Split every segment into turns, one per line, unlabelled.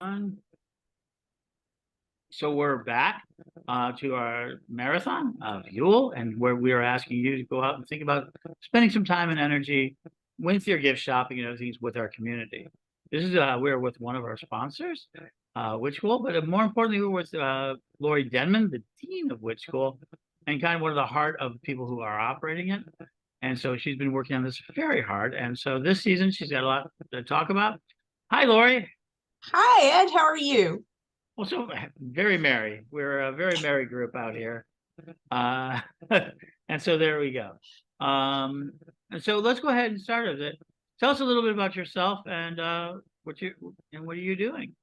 Um, So we're back to our marathon of Yule, and where we are asking you to go out and think about spending some time and energy with your gift shopping and other things with our community. This is we're with one of our sponsors, Witch School, but more importantly, we're with Laurie Denman, the dean of Witch School, and kind of one of the heart of the people who are operating it. And so she's been working on this very hard. And so this season, she's got a lot to talk about. Hi, Laurie.
Hi, Ed. How are you?
Well, so very merry. We're a very merry group out here. Uh, and so there we go. And so let's go ahead and start with it. Tell us a little bit about yourself and what are you doing?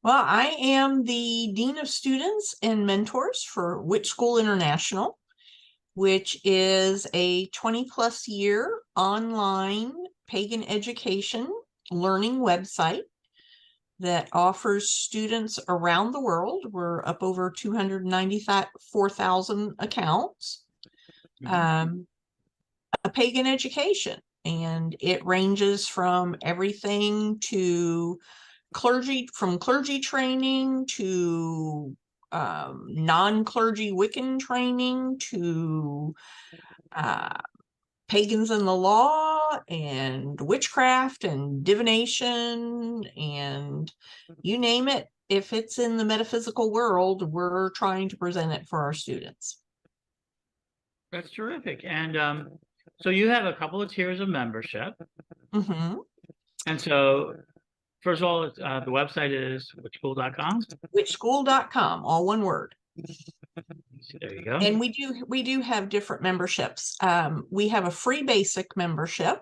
Well, I am the Dean of Students and Mentors for Witch School International, which is a 20 plus year online pagan education learning website that offers students around the world. We're up over 294,000 accounts.
Mhm.
A pagan education, and it ranges from everything to clergy training to non-clergy Wiccan training to uh, pagans in the law and witchcraft and divination and you name it. If it's in the metaphysical world, we're trying to present it for our students.
That's terrific. And so you have a couple of tiers of membership.
Mm-hmm.
And so first of all, the website is witchschool.com.
Witchschool.com, all one word.
So there you go.
And we do have different memberships. We have a free basic membership,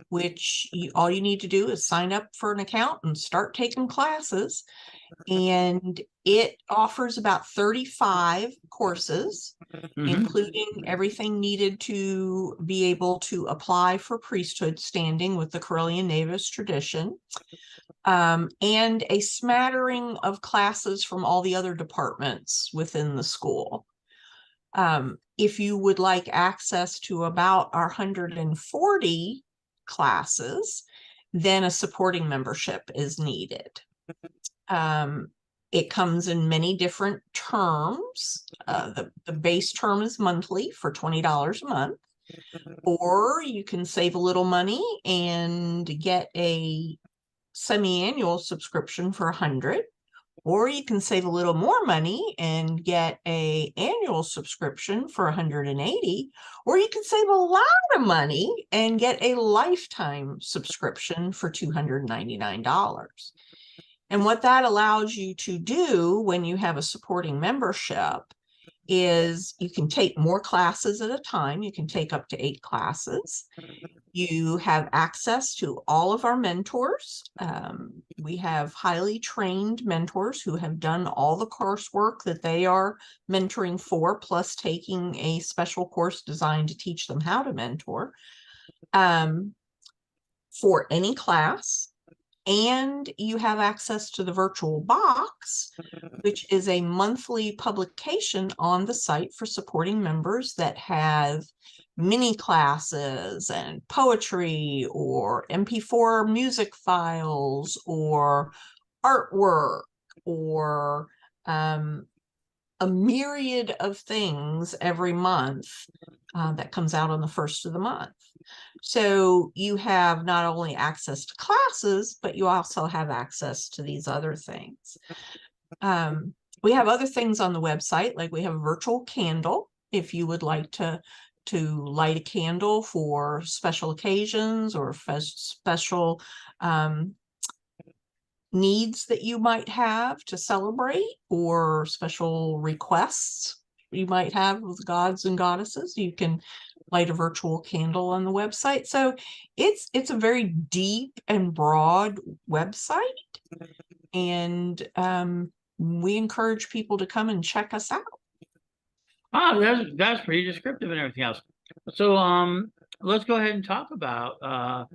which all you need to do is sign up for an account and start taking classes. And it offers about 35 courses,
Hmm.
including everything needed to be able to apply for priesthood standing with the Correllian Navis tradition, and a smattering of classes from all the other departments within the school. If you would like access to about our 140 classes, then a supporting membership is needed. Um, it comes in many different terms. The base term is monthly for $20 a month, or you can save a little money and get a semi-annual subscription for 100, or you can save a little more money and get a annual subscription for 180, or you can save a lot of money and get a lifetime subscription for $299. And what that allows you to do when you have a supporting membership is you can take more classes at a time. You can take up to 8 classes. You have access to all of our mentors. We have highly trained mentors who have done all the coursework that they are mentoring for, plus taking a special course designed to teach them how to mentor for any class. And you have access to the virtual box, which is a monthly publication on the site for supporting members that have mini classes and poetry or MP4 music files or artwork or a myriad of things every month that comes out on the first of the month. So you have not only access to classes, but you also have access to these other things. We have other things on the website, like we have a virtual candle. If you would like to light a candle for special occasions or special needs that you might have to celebrate, or special requests you might have with gods and goddesses, you can light a virtual candle on the website. So it's a very deep and broad website, and we encourage people to come and check us out.
Oh, that's pretty descriptive and everything else. So let's go ahead and talk about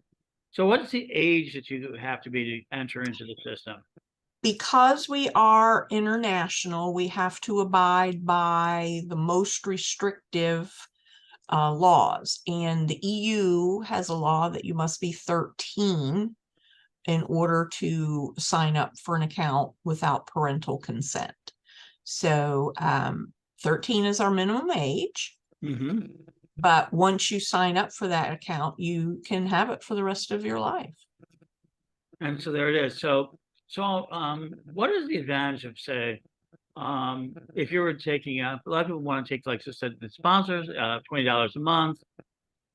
so what is the age that you have to be to enter into the system?
Because we are international, we have to abide by the most restrictive laws. And the EU has a law that you must be 13 in order to sign up for an account without parental consent. So 13 is our minimum age.
Mm-hmm.
But once you sign up for that account, you can have it for the rest of your life.
And so there it is. So, what is the advantage of, say, if you were taking a lot of people want to take, like I said, the sponsors, $20 a month,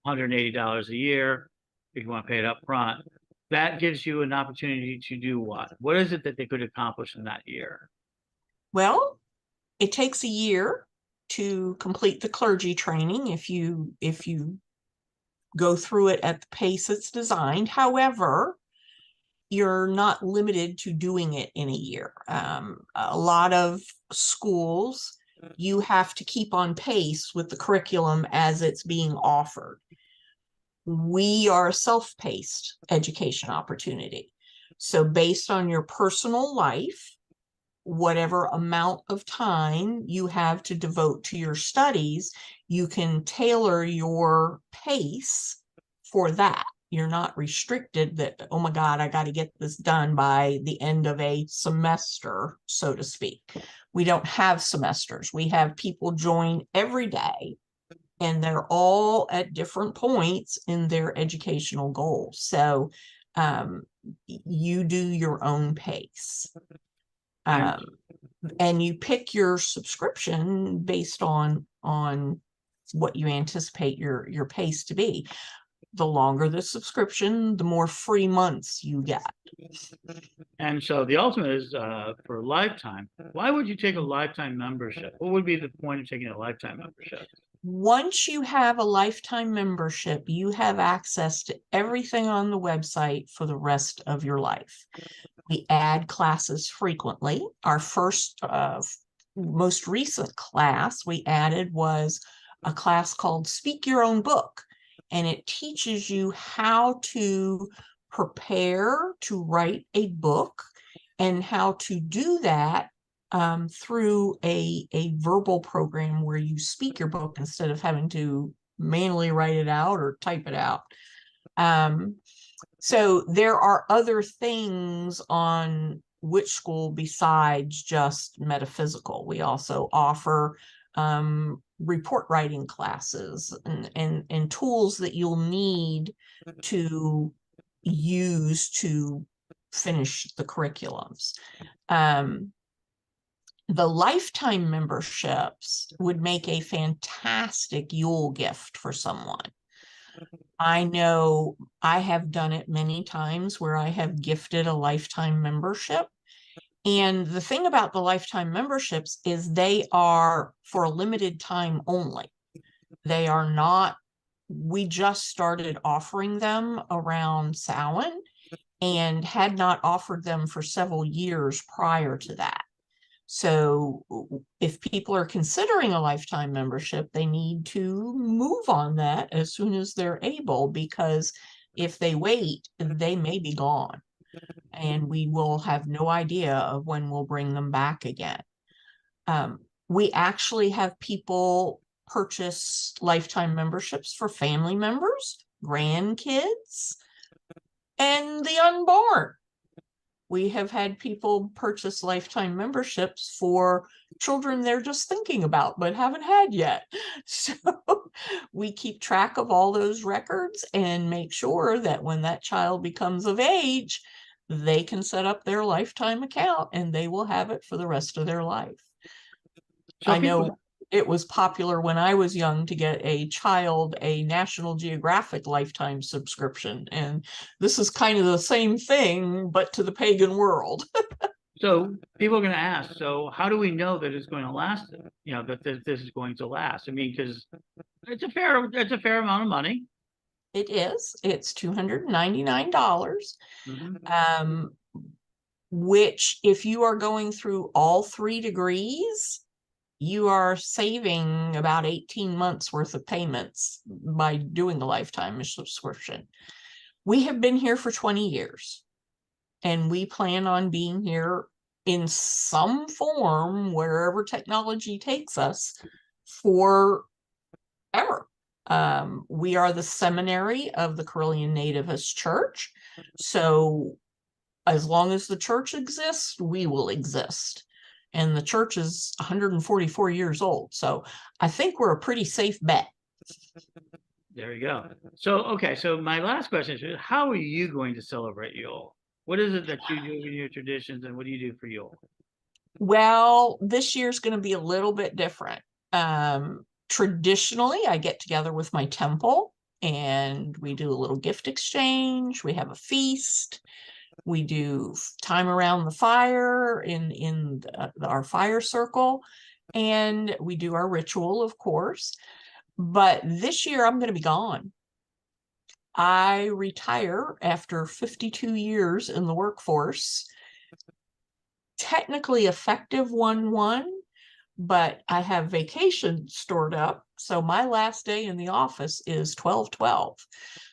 $180 a year, if you want to pay it up front, that gives you an opportunity to do what? What is it that they could accomplish in that year?
Well, it takes a year to complete the clergy training if you go through it at the pace it's designed. However, you're not limited to doing it in a year. A lot of schools, you have to keep on pace with the curriculum as it's being offered. We are a self-paced education opportunity. So based on your personal life, whatever amount of time you have to devote to your studies, you can tailor your pace for that. You're not restricted that, oh my God, I got to get this done by the end of a semester, so to speak. We don't have semesters. We have people join every day, and they're all at different points in their educational goals. So you do your own pace.
And
And you pick your subscription based on what you anticipate your pace to be. The longer the subscription, the more free months you get.
And so the ultimate is for a lifetime. Why would you take a lifetime membership? What would be the point of taking a lifetime membership?
Once you have a lifetime membership, you have access to everything on the website for the rest of your life. We add classes frequently. Our first, most recent class we added was a class called Speak Your Own Book, and it teaches you how to prepare to write a book and how to do that through a verbal program where you speak your book instead of having to manually write it out or type it out. So there are other things on Witch School besides just metaphysical. We also offer report writing classes and tools that you'll need to use to finish the curriculums. The lifetime memberships would make a fantastic Yule gift for someone. I know I have done it many times where I have gifted a lifetime membership. And the thing about the lifetime memberships is they are for a limited time only. They are not, we just started offering them around Samhain and had not offered them for several years prior to that. So if people are considering a lifetime membership, they need to move on that as soon as they're able, because if they wait, they may be gone and we will have no idea of when we'll bring them back again. We actually have people purchase lifetime memberships for family members, grandkids, and the unborn. We have had people purchase lifetime memberships for children they're just thinking about but haven't had yet. So we keep track of all those records and make sure that when that child becomes of age, they can set up their lifetime account and they will have it for the rest of their life.
So
I know it was popular when I was young to get a child a National Geographic lifetime subscription. And this is kind of the same thing, but to the pagan world.
So people are going to ask, so how do we know that it's going to last? You know, that this is going to last? I mean, because it's a fair amount of money.
It is. It's $299.
Mm-hmm.
Which if you are going through all 3 degrees, you are saving about 18 months worth of payments by doing the lifetime subscription. We have been here for 20 years and we plan on being here in some form wherever technology takes us forever. We are the seminary of the Carillion Nativist Church. So as long as the church exists, we will exist. And the church is 144 years old. So I think we're a pretty safe bet.
There you go. So, okay, so my last question is, how are you going to celebrate Yule? What is it that you do in your traditions, and what do you do for Yule?
Well, this year's going to be a little bit different. Traditionally, I get together with my temple and we do a little gift exchange. We have a feast. We do time around the fire in our fire circle, and we do our ritual, of course. But this year, I'm going to be gone. I retire after 52 years in the workforce, technically effective 1/1, but I have vacation stored up. So my last day in the office is 12/12.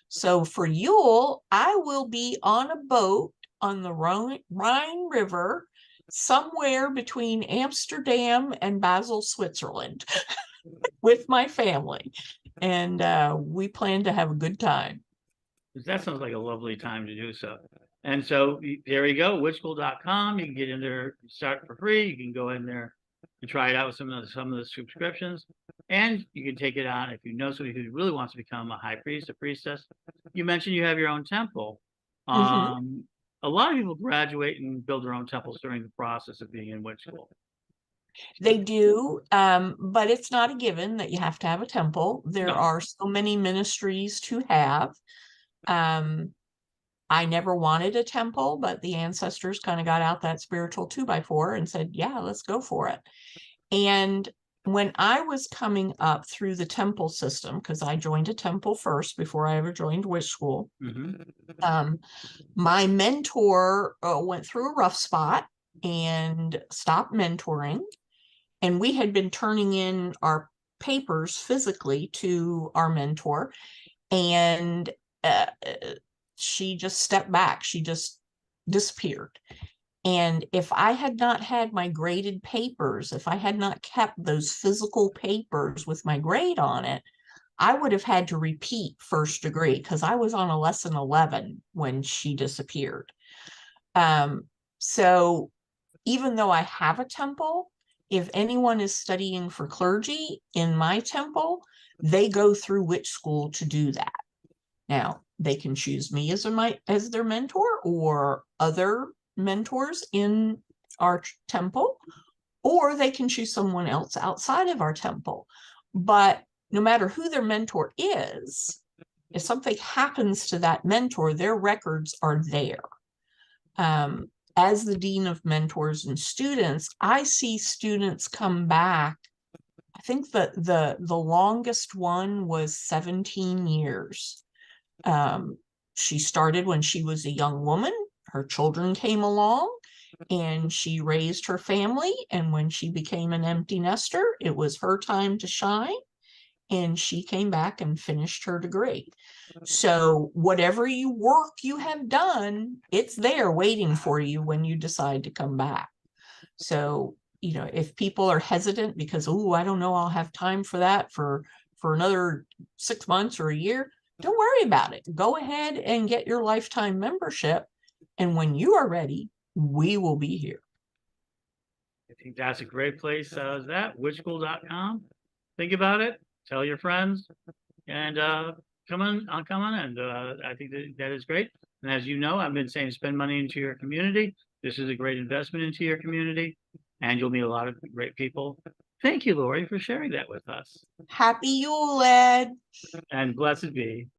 So for Yule, I will be on a boat on the Rhine River, somewhere between Amsterdam and Basel, Switzerland, with my family. And we plan to have a good time.
That sounds like a lovely time to do so. And so there you go, witchschool.com. You can get in there, start for free. You can go in there and try it out with some of the subscriptions. And you can take it on if you know somebody who really wants to become a high priest, a priestess. You mentioned you have your own temple.
Mhm.
A lot of people graduate and build their own temples during the process of being in witch school.
They do, but it's not a given that you have to have a temple. There
No.
are so many ministries to have. I never wanted a temple, but the ancestors kind of got out that spiritual 2x4 and said, yeah, let's go for it. And when I was coming up through the temple system, because I joined a temple first before I ever joined witch school, my mentor went through a rough spot and stopped mentoring. And we had been turning in our papers physically to our mentor, and she just stepped back. She just disappeared. And if I had not had my graded papers, if I had not kept those physical papers with my grade on it, I would have had to repeat first degree because I was on a lesson 11 when she disappeared. So even though I have a temple, if anyone is studying for clergy in my temple, they go through witch school to do that. Now, they can choose me as their mentor or other mentors in our temple, or they can choose someone else outside of our temple. But no matter who their mentor is, if something happens to that mentor, their records are there. As the dean of mentors and students, I see students come back. I think that the longest one was 17 years. She started when she was a young woman. Her children came along and she raised her family. And when she became an empty nester, it was her time to shine. And she came back and finished her degree. So whatever work you have done, it's there waiting for you when you decide to come back. So, if people are hesitant because, oh, I don't know, I'll have time for that for another 6 months or a year, don't worry about it. Go ahead and get your lifetime membership. And when you are ready, we will be here.
I think that's a great place. That witchschool.com. Think about it. Tell your friends, and come on. And I think that is great. And as you know, I've been saying, spend money into your community. This is a great investment into your community, and you'll meet a lot of great people. Thank you, Laurie, for sharing that with us.
Happy Yule, Ed.
And blessed be.